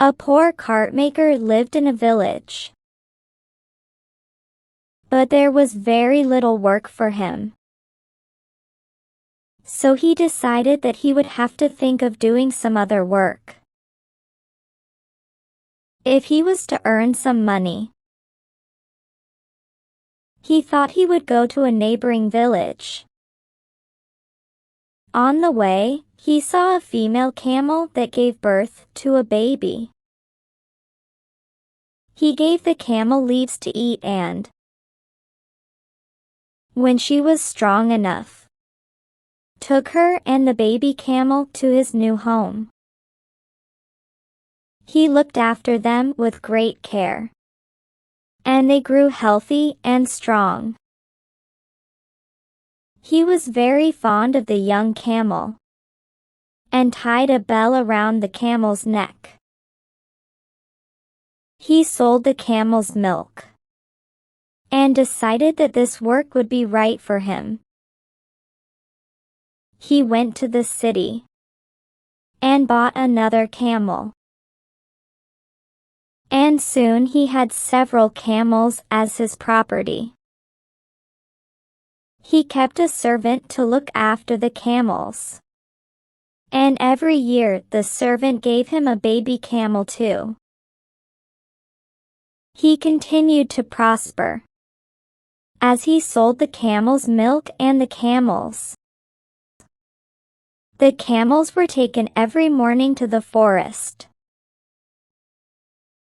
A poor cart maker lived in a village, but there was very little work for him. So he decided that he would have to think of doing some other work if he was to earn some money. He thought he would go to a neighboring village. On the way, he saw a female camel that gave birth to a baby. He gave the camel leaves to eat and, when she was strong enough, took her and the baby camel to his new home. He looked after them with great care, and they grew healthy and strong. He was very fond of the young camel, and tied a bell around the camel's neck. He sold the camel's milk, and decided that this work would be right for him. He went to the city, and bought another camel. And soon he had several camels as his property. He kept a servant to look after the camels, and every year the servant gave him a baby camel too. He continued to prosper, as he sold the camel's milk and the camels. The camels were taken every morning to the forest,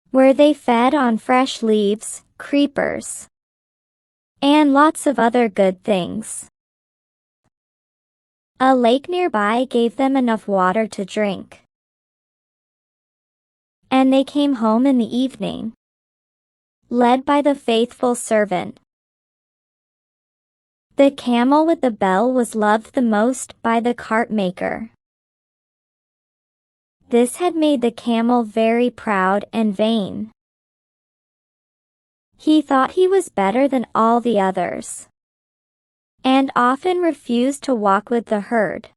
where they fed on fresh leaves, creepers, and lots of other good things. A lake nearby gave them enough water to drink, and they came home in the evening, led by the faithful servant. The camel with the bell was loved the most by the cart maker. This had made the camel very proud and vain. He thought he was better than all the others, and often refused to walk with the herd.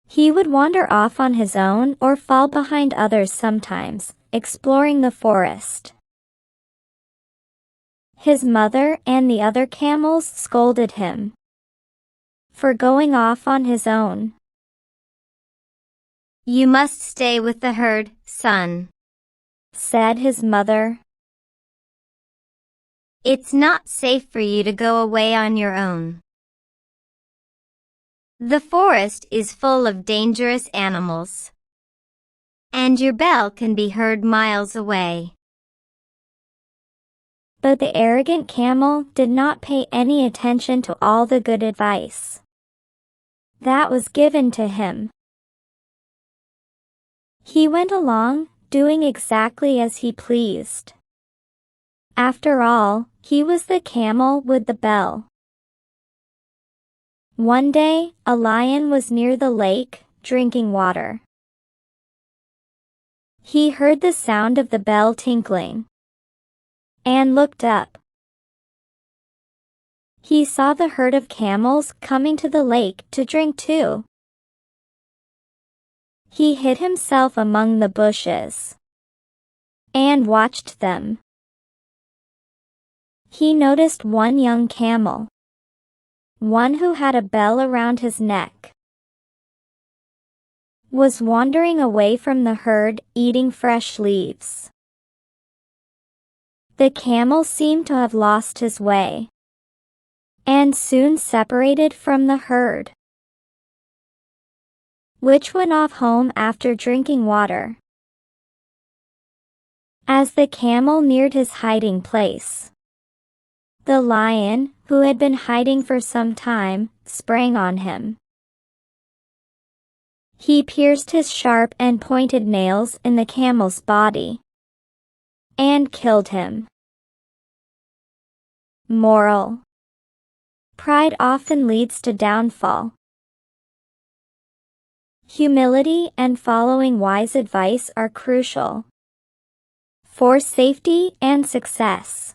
He would wander off on his own or fall behind others sometimes, exploring the forest. His mother and the other camels scolded him for going off on his own. "You must stay with the herd, son," said his mother. "It's not safe for you to go away on your own. The forest is full of dangerous animals, and your bell can be heard miles away." But the arrogant camel did not pay any attention to all the good advice that was given to him. He went along, doing exactly as he pleased. After all, he was the camel with the bell. One day, a lion was near the lake, drinking water. He heard the sound of the bell tinkling, and looked up. He saw the herd of camels coming to the lake to drink too. He hid himself among the bushes and watched them. He noticed one young camel, one who had a bell around his neck, was wandering away from the herd, eating fresh leaves. The camel seemed to have lost his way, and soon separated from the herd, which went off home after drinking water. As the camel neared his hiding place, the lion, who had been hiding for some time, sprang on him. He pierced his sharp and pointed nails in the camel's body, and killed him. Moral: pride often leads to downfall. Humility and following wise advice are crucial for safety and success.